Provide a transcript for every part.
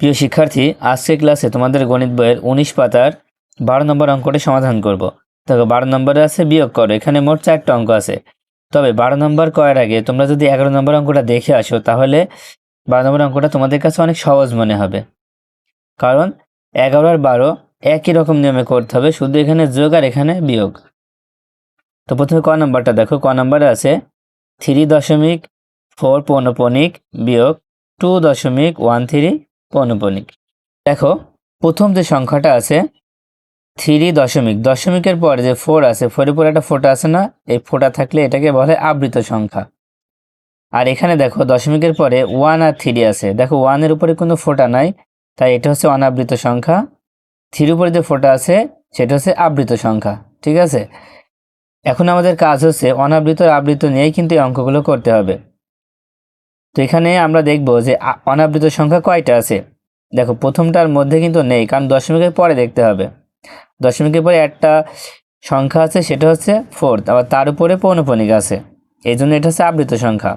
প্রিয় শিক্ষার্থী, আজকের ক্লাসে তোমাদের গণিত বইয়ের 19 পাতার 12 নম্বর অঙ্কটি সমাধান করব। দেখো 12 নম্বরে আছে বিয়োগ করো। এখানে মোট 4টা অঙ্ক আছে, তবে 12 নম্বর করার আগে তোমরা যদি 11 নম্বর অঙ্কটা দেখে আসো তাহলে 12 নম্বর অঙ্কটা তোমাদের কাছে অনেক সহজ মনে হবে, কারণ 11 আর 12 একই রকম নিয়মে করতে হবে, শুধু এখানে যোগ আর এখানে বিয়োগ। তো প্রথমে ক নম্বরটা দেখো। ক নম্বরে আছে 3.4 পৌনপণিক বিয়োগ 2.13 পৌনপণিক। দেখো প্রথম যে সংখ্যাটা আছে 3 দশমিক, দশমিকের পরে যে 4 আছে, 4 এর পরে একটা ফোঁটা আছে না, এই ফোঁটা থাকলে এটাকে বলে আবৃত সংখ্যা। আর এখানে দেখো দশমিকের পরে 1 আর 3 আছে, দেখো 1 এর উপরে কোনো ফোঁটা নাই, তাই এটা হচ্ছে অনাবৃত সংখ্যা। 3 উপরে যে ফোঁটা আছে সেটা হচ্ছে আবৃত সংখ্যা। ঠিক আছে, এখন আমাদের কাজ হচ্ছে অনাবৃত আর আবৃত নিয়েই কিন্তু এই অঙ্কগুলো করতে হবে। তো এখানে আমরা দেখব যে অনাবৃত সংখ্যা কয়টা আছে। দেখো প্রথমটার মধ্যে কিন্তু নেই, কারণ দশমিকের পরে দেখতে হবে। দশমিকের পরে একটা সংখ্যা আছে, সেটা হচ্ছে 4, আবার তার উপরে পৌনপণিক আছে, এই জন্য এটা হচ্ছে আবৃত সংখ্যা।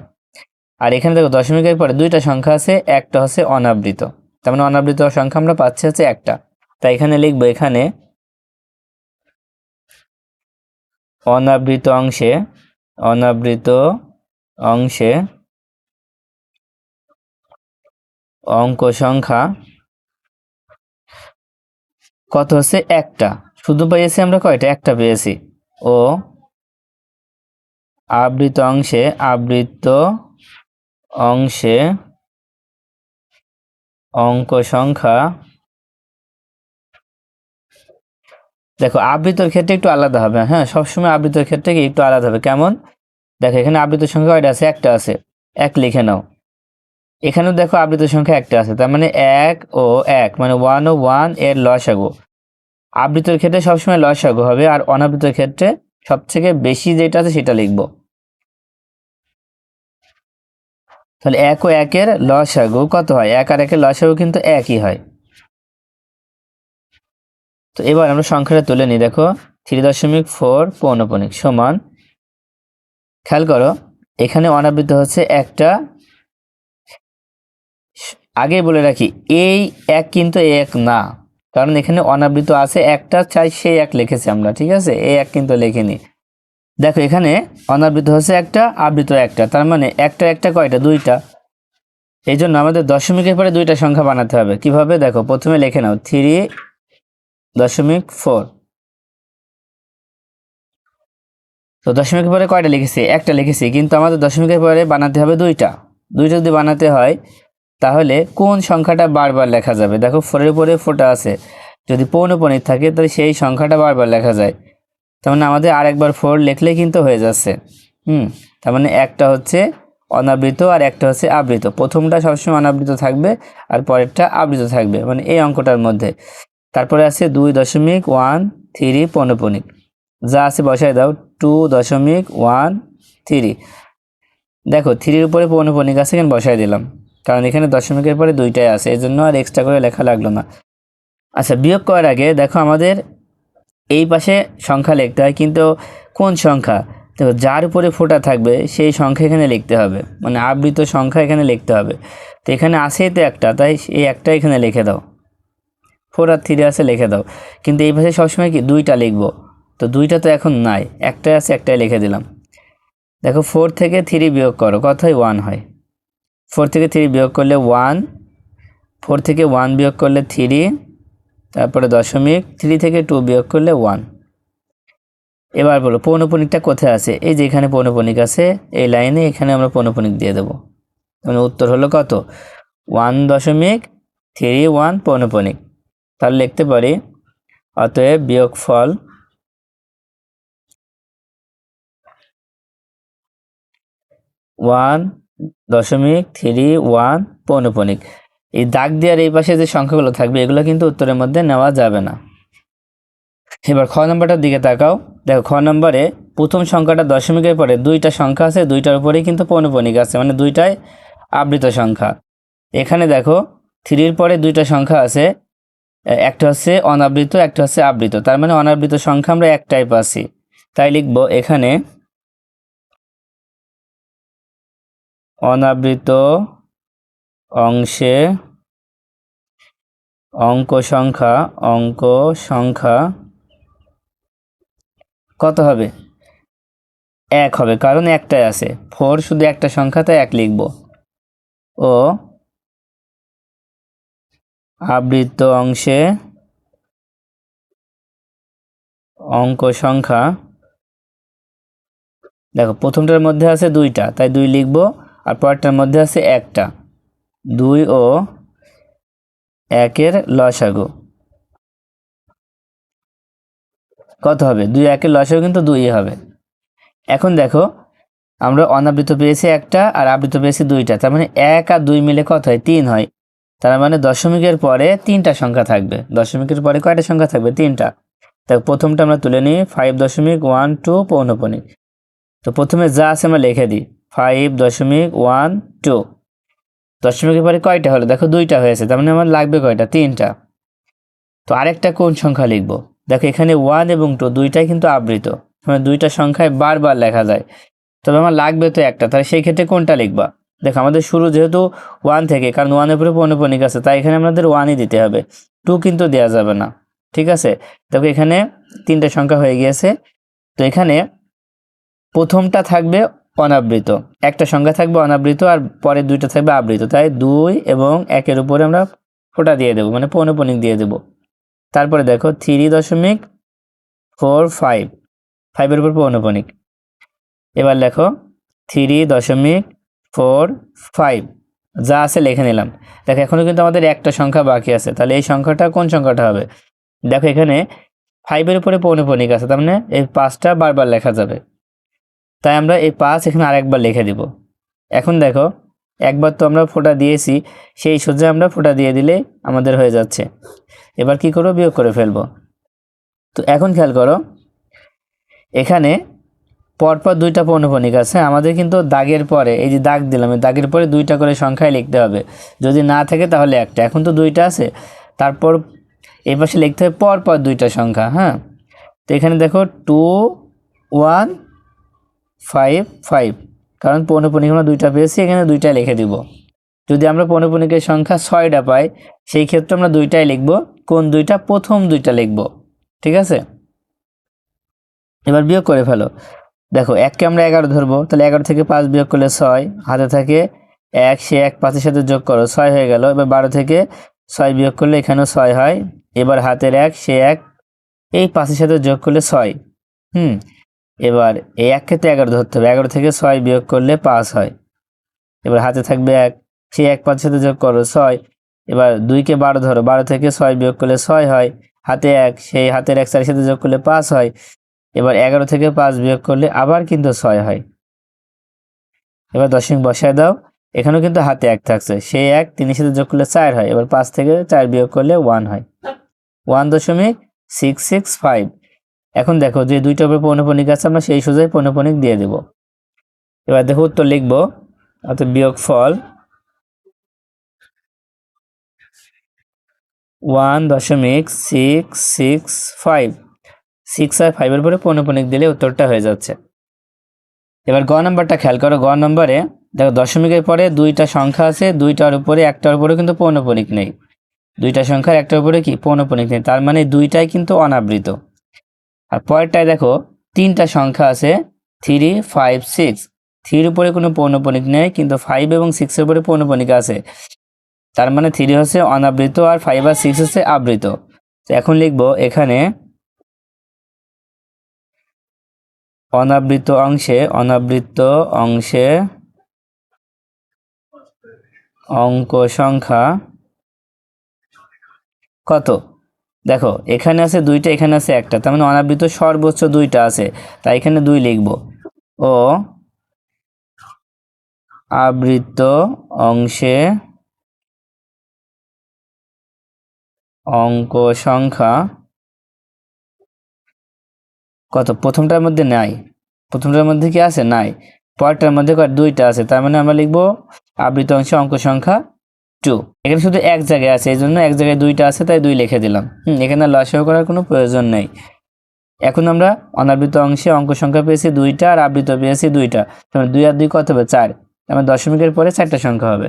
আর এখানে দেখো দশমিকের পরে দুইটা সংখ্যা আছে, একটা হচ্ছে অনাবৃত, তার মানে অনাবৃত সংখ্যা আমরা পাচ্ছি হচ্ছে একটা। তাই এখানে লিখবো, এখানে অনাবৃত অংশে অঙ্ক সংখ্যা কত হচ্ছে একটা। শুধু পেয়েছি আমরা কয়টা? একটা পেয়েছি। ও আবৃত অংশে অঙ্ক সংখ্যা, দেখো আবৃতর ক্ষেত্রে একটু আলাদা হবে। হ্যাঁ, সবসময় আবৃতর ক্ষেত্রে একটু আলাদা হবে। কেমন? দেখো এখানে আবৃত সংখ্যা কয়টা আছে? একটা আছে, এক লিখে নাও। এখানেও দেখো আবৃত সংখ্যা একটা আছে, তার মানে 1 ও 1 মানে 1 ও 1 এর লসাগু। আবৃতর ক্ষেত্রে সবসময় লসাগু হবে, আর অনাবৃতর ক্ষেত্রে সবথেকে বেশি যেটা আছে সেটা লিখবো। তাহলে 1 ও 1 এর লসাগু কত হয়? 1 আর 1 এর লসাগু কিন্তু একই হয়। তো এবার আমরা সংখ্যাটা তুলে নিই। দেখো 3.4 পৌনপণিক সমান, খেয়াল করো এখানে অনাবৃত হচ্ছে একটা। আগে বলে রাখি, এই এক কিন্তু এই এক না, কারণ এখানে অনাবৃত আছে একটা, চাই সেই এক লিখেছি আমরা। ঠিক আছে, এই এক কিন্তু লেখিনি। দেখো এখানে অনাবৃত হচ্ছে একটা, আবৃত একটা, তার মানে একটা একটা কয়টা? দুইটা। এই জন্য আমাদের দশমিকের পরে দুইটা সংখ্যা বানাতে হবে। কিভাবে? দেখো প্রথমে লিখে নাও 3.4। তো দশমিকের পরে কয়টা লিখেছি? একটা লিখেছি, কিন্তু আমাদের দশমিকের পরে বানাতে হবে দুইটা। দুইটা যদি বানাতে হয় তাহলে কোন সংখ্যাটা বারবার লেখা যাবে? দেখো 4 এর উপরে ফোঁটা আছে, যদি পৌনপণিক থাকে তাহলে সেই সংখ্যাটা বারবার লেখা যায়। তার মানে আমাদের আরেকবার 4 লিখলেই কিন্তু হয়ে যাচ্ছে। তার মানে একটা হচ্ছে অনাবৃত আর একটা হচ্ছে আবৃত। প্রথমটা সবসময় অনাবৃত থাকবে আর পরেরটা আবৃত থাকবে, মানে এই অঙ্কটার মধ্যে। তারপরে আছে 2.13 পৌনপণিক, যা আছে বসায় দাও। 2.13, দেখো 3-এর উপরে পৌনপণিক আছে, এখানে বসায় দিলাম, কারণ এখানে দশমিকের পরে দুইটাই আছে, এই জন্য আর এক্সট্রা করে লেখা লাগলো না। আচ্ছা, বিয়োগ করার আগে দেখো আমাদের এই পাশে সংখ্যা লিখতে হয়, কিন্তু কোন সংখ্যা? দেখো যার উপরে ফোঁটা থাকবে সেই সংখ্যা এখানে লিখতে হবে, মানে আবৃত সংখ্যা এখানে লিখতে হবে। তো এখানে আছেই তো একটা, তাই এই একটা এখানে লিখে দাও। 4 আর 3 আছে, লিখে দাও। কিন্তু এই পাশে সবসময় কি দুইটা লিখবো, তো দুইটা তো এখন নাই, একটাই আছে, একটাই লিখে দিলাম। দেখো 4 থেকে 3 বিয়োগ করো, কত হয়? 1 হয়। 4 থেকে 3 বিয়োগ করলে 1, 4 থেকে 1 বিয়োগ করলে 3, তারপরে দশমিক, 3 থেকে 2 বিয়োগ করলে 1। এবার বলো পৌনপণিকটা কোথায় আছে? এই যে এখানে পৌনপণিক আছে, এই লাইনে এখানে আমরা পৌনপণিক দিয়ে দেবো। মানে উত্তর হলো কত? 1.31 পৌনপণিক। তাহলে লিখতে পারি, অতএব বিয়োগফল 1.31 পৌনপণিক। এই দাগ দেওয়ার এই পাশে যে সংখ্যাগুলো থাকবে এগুলো কিন্তু উত্তরের মধ্যে নেওয়া যাবে না। এবার খ নম্বরটার দিকে তাকাও। দেখো খ নম্বরে প্রথম সংখ্যাটা দশমিকের পরে দুইটা সংখ্যা আছে, দুইটার উপরেই কিন্তু পৌনপণিক আছে, মানে দুইটাই আবৃত সংখ্যা। এখানে দেখো 3-এর পরে দুইটা সংখ্যা আছে, একটা হচ্ছে অনাবৃত, একটা হচ্ছে আবৃত, তার মানে অনাবৃত সংখ্যা আমরা একটাই পাচ্ছি। তাই লিখবো এখানে অনাবৃত অংশে অঙ্ক সংখ্যা কত হবে? 1 হবে, কারণ একটাই আছে। 4 শুধু একটা সংখ্যা, তাই 1 লিখব। ও আবৃত অংশে অঙ্ক সংখ্যা, দেখো প্রথমটার মধ্যে আছে 2টা, তাই 2 লিখব। আর পরেরটার মধ্যে আছে 1টা, 2 ও 1-এর লসাগু কত হবে? 2 1-এর লসাগু কিন্তু 2ই হবে। এখন দেখো, আমরা অনাবৃত পেয়েছি একটা আর আবৃত পেয়েছি 2টা, তার মানে 1 আর 2 মিলে কত হয়? 3 হয়। তার মানে দশমিকের পরে 3টা সংখ্যা থাকবে। দশমিকের পরে কয়টা সংখ্যা থাকবে? 3টা। দেখো প্রথমটা আমরা তুলে নিই, 5.12 পৌনঃপুনিক। তো প্রথমে যা আছে আমরা লিখে দিই, 5.12। দশমিকের পরে কয়টা হলো? দেখো 2টা হয়েছে, তার মানে আমার লাগবে কয়টা? 3টা। তো আরেকটা কোন সংখ্যা লিখবো? দেখো এখানে 1 এবং 2 দুইটাই কিন্তু আবৃত, মানে 2টা সংখ্যায় বারবার লেখা যায়। তবে আমার লাগবে তো একটা, তাহলে সেই ক্ষেত্রে কোনটা লিখবা? দেখো আমাদের শুরু যেহেতু 1 থেকে, কারণ 1-এর উপরে পৌনঃপুনিক আছে, তাই এখানে আমাদের 1ই দিতে হবে, 2 কিন্তু দেওয়া যাবে না। ঠিক আছে, দেখো এখানে 3টা সংখ্যা হয়ে গিয়েছে। তো এখানে প্রথমটা থাকবে অনাবৃত, একটা সংখ্যা থাকবে অনাবৃত, আর পরের 2টা থাকবে আবৃত, তাই 2 এবং 1-এর উপরে আমরা ফোঁটা দিয়ে দেবো, মানে পৌনঃপুনিক দিয়ে দেবো। তারপরে দেখো 3.45, 5-এর উপর পৌনঃপুনিক। এবার লেখো 3.45, যা আছে লিখে নিলাম। দেখো এখনো কিন্তু আমাদের একটা সংখ্যা বাকি আছে, তাহলে এই সংখ্যাটা কোন সংখ্যাটা হবে? দেখো এখানে 5-এর উপরে পৌনঃপুনিক আছে, তার মানে এই 5টা বারবার লেখা যাবে, তাই আমরা এই 5 এখানে আরেকবার লিখে দিব। এখন দেখো একবার তো আমরা ফোঁটা দিয়েছি, সেই সোজা আমরা ফোঁটা দিয়ে দিলে আমাদের হয়ে যাচ্ছে। এবার কি করবো? বিয়োগ করে ফেলবো। তো এখন খেয়াল করো, এখানে পরপর 2টা পৌনঃপুনিক আছে, আমাদের কিন্তু দাগের পরে, এই যে দাগ দিলাম, এই দাগের পরে 2টা করে সংখ্যায় লিখতে হবে। যদি না থাকে তাহলে একটা, এখন তো 2টা আছে, তারপর এই পাশে লিখতে হবে পরপর 2টা সংখ্যা। হ্যাঁ, তো এখানে দেখো 2 1 5 5, কারণ পৌনঃপুনিক আমরা 2টা পেয়েছি, এখানে 2টা লিখে দিব। যদি আমরা পৌনঃপুনিকের সংখ্যা 6টা পাই, সেই ক্ষেত্রে আমরা 2টাই লিখব। কোন 2টা? প্রথম 2টা লিখব। ঠিক আছে, এবার বিয়োগ করে ফেলো। দেখো 1কে আমরা 11 ধরবো, তাহলে 11 থেকে 5 বিয়োগ করলে 6, হাতে থাকে 1, সে 1 5-এর সাথে যোগ করো, 6 হয়ে গেল। এবার 12 থেকে 6 বিয়োগ করলে এখানেও 6 হয়। এবার হাতের 1, সে 1, এই 5-এর সাথে যোগ করলে 6। এবার এই 1কে তো 11 ধরতে হবে, 11 থেকে 6 বিয়োগ করলে 5 হয়। এবার হাতে থাকবে 1, সে 1 5-এর সাথে যোগ করো, 6। এবার 2কে 12 ধরো, 12 থেকে 6 বিয়োগ করলে 6 হয়। হাতে 1, সেই হাতের 1 4-এর সাথে যোগ করলে 5 হয়। এবার 11 থেকে 5 বিয়োগ করলে আবার কিন্তু 6 হয়। এবার দশমিক বসায় দাও, এখানেও কিন্তু হাতে 1 থাকছে, সেই 1 3-এর সাথে যোগ করলে 4 হয়। এবার 5 থেকে 4 বিয়োগ করলে 1 হয়, 1.665। এখন দেখো যে 2টা উপরে পৌনঃপুনিক আছে, আমরা সেই সোজাই পৌনঃপুনিক দিয়ে দেব। এবার দেখো উত্তর লিখবো, অর্থাৎ বিয়োগফল 1.665, 6 আর 5-এর উপরে পৌনঃপুনিক দিলে উত্তরটা হয়ে যাচ্ছে। এবার গ নাম্বারটা খেয়াল করো, গ নম্বরে দেখো দশমিকের পরে 2টা সংখ্যা আছে, 2টার উপরে একটার উপরে কিন্তু পৌনঃপুনিক নেই। 2টা সংখ্যার একটার উপরে কি পৌনঃপুনিক নেই, তার মানে 2টাই কিন্তু অনাবৃত। আর পরেরটায় দেখো 3টা সংখ্যা আছে, 3 5 6, 3-এর উপরে কোনো পৌনঃপুনিক নেই, কিন্তু 5 এবং 6-এর উপরে পৌনঃপুনিক আছে, তার মানে 3 হচ্ছে অনাবৃত আর 5 আর 6 হচ্ছে আবৃত। তো এখন লিখবো এখানে অনাবৃত অংশে অঙ্ক সংখ্যা কত? দেখো এখানে আছে 2টা, এখানে আছে একটা, তার মানে অনাবৃত সর্বোচ্চ 2টা আছে, তাই এখানে 2 লিখব। ও আবৃত অংশে অঙ্ক সংখ্যা কত? প্রথমটার মধ্যে নাই, প্রথমটার মধ্যে কি আছে? নাই। পরেরটার মধ্যে 2টা আছে, তার মানে আমরা লিখবো আবৃত অংশে অঙ্ক সংখ্যা 2। এখানে শুধু এক জায়গায় আছে, এই জন্য এক জায়গায় 2টা আছে, তাই 2 লিখে দিলাম। এখানে লসাগু করার কোনো প্রয়োজন নেই। এখন আমরা অনাবৃত অংশে অঙ্ক সংখ্যা পেয়েছি 2টা, আর আবৃত পেয়েছি 2টা, 2 আর 2 কত হবে? 4। আমার দশমিকের পরে 4টা সংখ্যা হবে।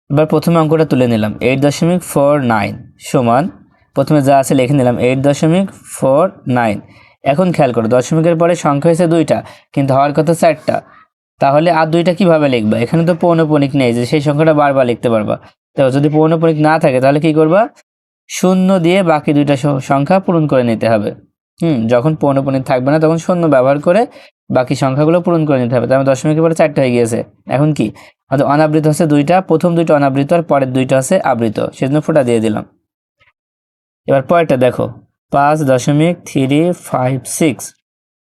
এবার প্রথমে অঙ্কটা তুলে নিলাম 8.49 সমান, প্রথমে যা আছে লিখে নিলাম 8.49। এখন খেয়াল করো দশমিকের পরে সংখ্যা হয়েছে দুইটা কিন্তু হওয়ার কথা চারটা, তাহলে আর দুইটা কিভাবে লিখবা? এখানে তো পৌনঃপুনিক নেই যে সেই সংখ্যাটা বারবার লিখতে পারবা। তো যদি পৌনঃপুনিক না থাকে তাহলে কি করবা? শূন্য দিয়ে বাকি দুইটা সংখ্যা পূরণ করে নিতে হবে। যখন পৌনঃপুনিক থাকবে না তখন শূন্য ব্যবহার করে বাকি সংখ্যাগুলো পূরণ করে নিতে হবে। তার দশমিকের পরে চারটা হয়ে গিয়েছে। এখন কি অর্থাৎ অনাবৃত হচ্ছে দুইটা, প্রথম দুইটা অনাবৃত আর পরের দুইটা আছে আবৃত, সেজন্য ফোঁটা দিয়ে দিলাম। এবার পরেরটা দেখো 5.356,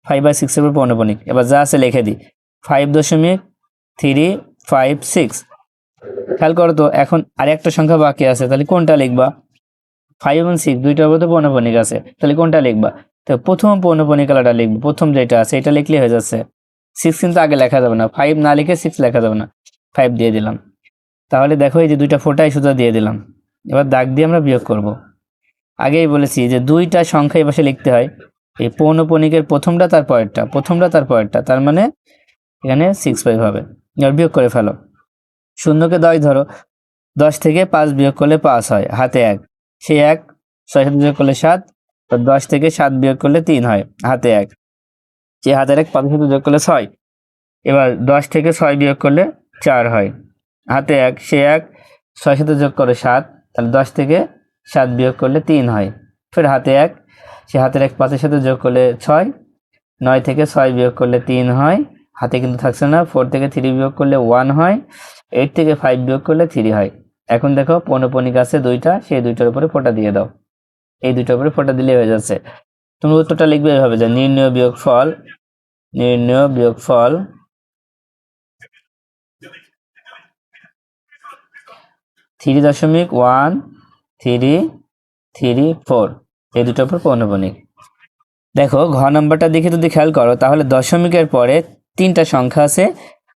5/6 এর উপর পৌনঃপুনিক। এবার যা আছে লিখে দিই 5.356। খেয়াল করো তো এখন আরেকটা সংখ্যা বাকি আছে, তাহলে কোনটা লিখবা? 5 এবং 6 দুইটার উপর তো পৌনঃপুনিক আছে, তাহলে কোনটা লিখবা? তো প্রথম পৌনঃপুনিকটা লিখবো, প্রথম যেটা আছে এটা লিখলে হয়ে যাচ্ছে। 6 কিন্তু আগে লেখা যাবে না, 5 না লিখে 6 লেখা যাবে না, 5 দিয়ে দিলাম। তাহলে দেখো এই যে দুইটা ফোঁটাই সুতা দিয়ে দিলাম। এবার দাগ দিয়ে আমরা বিয়োগ করব। আগেই বলেছি যে দুইটা সংখ্যা এই পাশে লিখতে হয়, এই পৌনঃপুনিকের প্রথমটা তার পরেরটা, প্রথমটা তার পরেরটা, তার মানে এখানে 6/5 হবে। এবার বিয়োগ করে ফেলো। শূন্যকে 10 ধরো, 10 থেকে 5 বিয়োগ করলে 5 হয়, হাতে 1, সেই 1 6 সাথে যোগ করলে 7, 10 থেকে 7 বিয়োগ করলে 3 হয়, হাতে 1, সেই হাতের 1 5 সাথে যোগ করলে 6। এবার 10 থেকে 6 বিয়োগ করলে 4 হয়, হাতে 1, সেই 1 6 সাথে যোগ করে 7, তাহলে 10 থেকে 7 বিয়োগ করলে 3 হয়, ফের হাতে 1, সে হাতের 1 5 সাথে যোগ করলে 6, 9 থেকে 6 বিয়োগ করলে 3 হয়, হাতে কিন্তু থাকছে না, 4 থেকে 3 বিয়োগ করলে 1 হয়, 8 থেকে 5 বিয়োগ করলে 3 হয়। এখন দেখো পৌনঃপুনিক আছে দুইটা, সেই দুইটার উপরে ফোঁটা দিয়ে দাও, এই দুইটার উপরে ফোঁটা দিলে হয়ে যাচ্ছে। তুমি উত্তরটা লিখবে এভাবে যে নির্ণয় বিয়োগফল 3.13334, এই দুটোর উপর পৌনঃপুনিক। দেখো ঘ নাম্বারটা দেখে যদি খেয়াল করো তাহলে দশমিকের পরে তিনটা সংখ্যা আছে,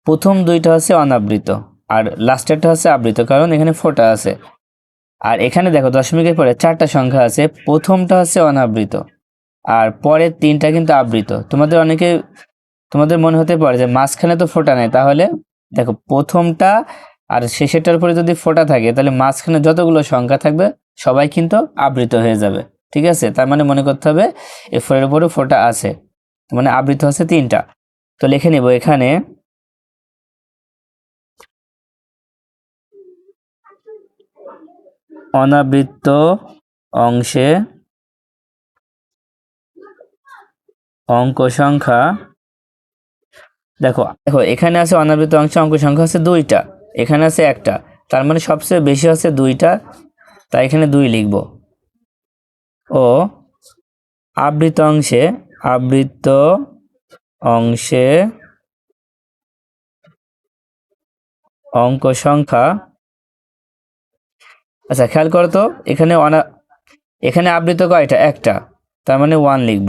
প্রথম দুইটা হচ্ছে অনাবৃত আর লাস্টেরটা হচ্ছে আবৃত, কারণ এখানে ফোঁটা আছে। আর এখানে দেখো দশমিকের পরে চারটা সংখ্যা আছে, প্রথমটা হচ্ছে অনাবৃত আর পরের তিনটা কিন্তু আবৃত। তোমাদের মনে হতে পারে যে মাঝখানে তো ফোঁটা নেই, তাহলে দেখো প্রথমটা আর শেষেরটার উপরে যদি ফোঁটা থাকে তাহলে মাঝখানে যতগুলো সংখ্যা থাকবে সবাই কিন্তু আবৃত হয়ে যাবে। ঠিক আছে, তার মানে মনে করতে হবে এই ফোরের উপরে ফোঁটা আছে, মানে আবৃত আছে তিনটা। তো লিখে নিব এখানে অনাবৃত অংশে অঙ্ক সংখ্যা, দেখো দেখো এখানে আছে অনাবৃত অংশে অঙ্ক সংখ্যা আছে দুইটা, এখানে আছে একটা, তার মানে সবচেয়ে বেশি আছে দুইটা, তাই এখানে 2 লিখব। ও আবৃত অংশে অঙ্ক সংখ্যা, আচ্ছা খেয়াল করো তো এখানে আবৃত কয়টা? একটা, তার মানে 1 লিখব।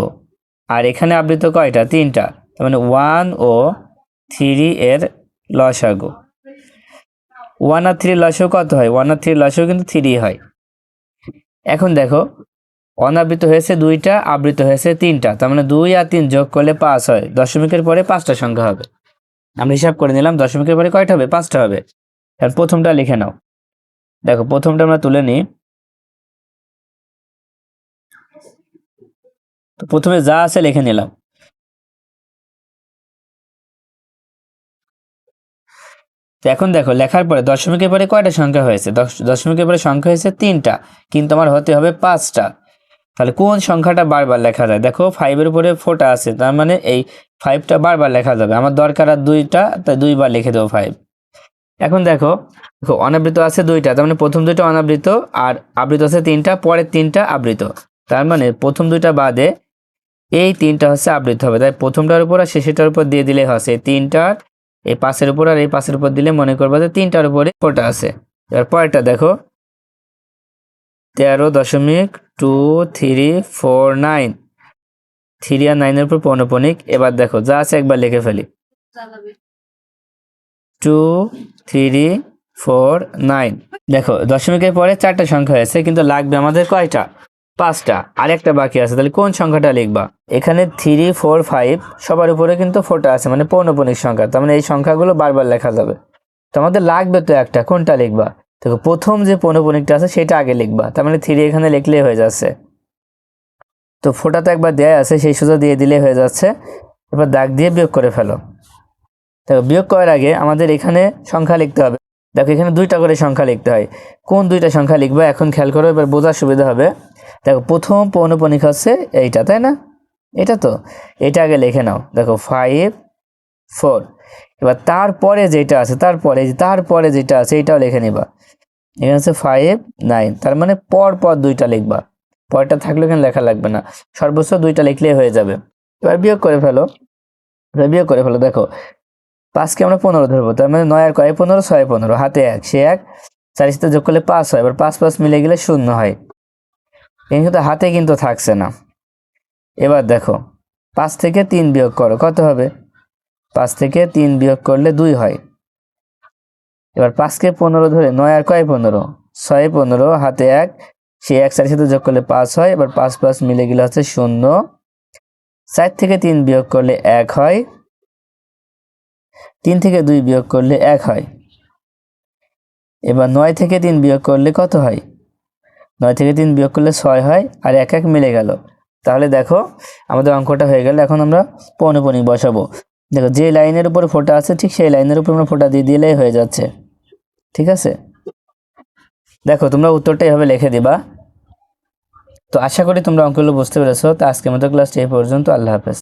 আর এখানে আবৃত কয়টা? তিনটা, তার মানে 1 ও 3 এর লসাগু। 1 আর 3 লসাগু কত হয়? 1 আর 3 লসাগু কিন্তু 3 হয়। এখন দেখো অনাবৃত হয়েছে দুইটা, আবৃত হয়েছে তিনটা, তার মানে 2 আর 3 যোগ করলে 5 হয়। দশমিকের পরে 5টা সংখ্যা হবে, আমরা হিসাব করে নিলাম দশমিকের পরে কয়টা হবে? 5টা হবে। আর প্রথমটা লিখে নাও, দেখো প্রথমটা আমরা তুলে নিই। তো প্রথমে যা আছে লিখে নিলাম। তো এখন দেখো লেখার পরে দশমিকের পরে কয়টা সংখ্যা হয়েছে? দশমিকের পরে সংখ্যা হয়েছে 3টা, কিন্তু আমার হতে হবে 5টা। তাহলে কোন সংখ্যাটা বারবার লেখা যায়? দেখো 5 এর উপরে ফোঁটা আছে, তার মানে এই 5টা বারবার লেখা যাবে। আমার দরকার আর 2টা, তাই 2বার লিখে দেবো 5। এখন দেখো অনাবৃত আছে দুইটা, তার মানে প্রথম দুইটা অনাবৃত আর আবৃত আছে তিনটা, পরের তিনটা আবৃত, তার মানে প্রথম দুইটা বাদে এই তিনটা হচ্ছে আবৃত হবে। তাই প্রথমটার উপর আর শেষেরটার উপর দিয়ে দিলে হচ্ছে তিনটার, এই 5-এর উপর আর এই 5-এর উপর দিলে মনে করবো যে তিনটার উপরে ফোঁটা আছে। এবার পরেরটা দেখো 13.2349, 3 আর 9-এর উপর পৌনঃপুনিক। এবার দেখো যা আছে একবার লিখে ফেলি, 2349। দেখো দশমিকের পরে 4টা সংখ্যা আছে, কিন্তু লাগবে আমাদের কয়টা? 5টা, আরেকটা বাকি আছে। তাহলে কোন সংখ্যাটা লিখবা? এখানে 3, 4, 5 সবার উপরে কিন্তু ফোঁটা আছে, মানে পৌনঃপুনিক সংখ্যা, তার মানে এই সংখ্যাগুলো বারবার লেখা যাবে। তো আমাদের লাগবে তো একটা, কোনটা লিখবা? দেখো প্রথম যে পৌনঃপুনিকটা আছে সেটা আগে লিখবা, তার মানে 3 এখানে লিখলেই হয়ে যাচ্ছে। তো ফোঁটা তো একবার দেয়া আছে, সেই সোজা দিয়ে দিলে হয়ে যাচ্ছে। এবার দাগ দিয়ে বিয়োগ করে ফেলো। দেখো বিয়োগ করার আগে আমাদের এখানে সংখ্যা লিখতে হবে। দেখো এখানে 2টা করে সংখ্যা লিখতে হয়। কোন 2টা সংখ্যা লিখবা এখন খেয়াল করো, এবার বোঝার সুবিধা হবে। দেখো প্রথম পৌনঃপুনিক হচ্ছে এইটা, তাই না? এটা তো, এটা আগে লিখে নাও। দেখো 5 4। এবার তারপরে যেটা আছে, তারপরে যেটা আছে এটাও লিখে নিবা। এখানে হচ্ছে 5 9, তার মানে পর 2টা লিখবা। পরটা থাকলে এখানে লেখা লাগবে না, সর্বোচ্চ 2টা লিখলেই হয়ে যাবে। এবার বিয়োগ করে ফেলো। দেখো 5কে আমরা 15 ধরবো, তার মানে 9 আর কয় 15, 6 15, হাতে 1, সে 1, 4 সাথে যোগ করলে 5 হয়। এবার 5 5 মিলে গেলে 0 হয়। এখানে কিন্তু হাতে কিন্তু থাকছে না। এবার দেখো 5 থেকে 3 বিয়োগ করো, কত হবে? 5 থেকে 3 বিয়োগ করলে 2 হয়। এবার 5কে 15 ধরে, 9 আর কয় 15, 6 15, হাতে 1, সে 1, 4 সাথে যোগ করলে 5 হয়। এবার 5 5 মিলে গেলে হচ্ছে 0। 4 থেকে 3 বিয়োগ করলে 1 হয়। 3 থেকে 2 বিয়োগ করলে 1 হয়। এবার 9 থেকে 3 বিয়োগ করলে কত হয়? 9 থেকে 3 বিয়োগ করলে 6 হয়, আর 1 1 মিলে গেল। তাহলে দেখো আমাদের অঙ্কটা হয়ে গেল। এখন আমরা পৌনঃপুনিক বসাবো। দেখো যে লাইনের উপর ফোঁটা আছে ঠিক সেই লাইনের উপর আমরা ফোঁটা দিয়ে দিলেই হয়ে যাচ্ছে। ঠিক আছে, দেখো তোমরা উত্তরটা এভাবে লিখে দিবা। তো আশা করি তোমরা অঙ্কগুলো বুঝতে পেরেছো। তো আজকের মতো ক্লাসটি এই পর্যন্ত। আল্লাহ হাফেজ।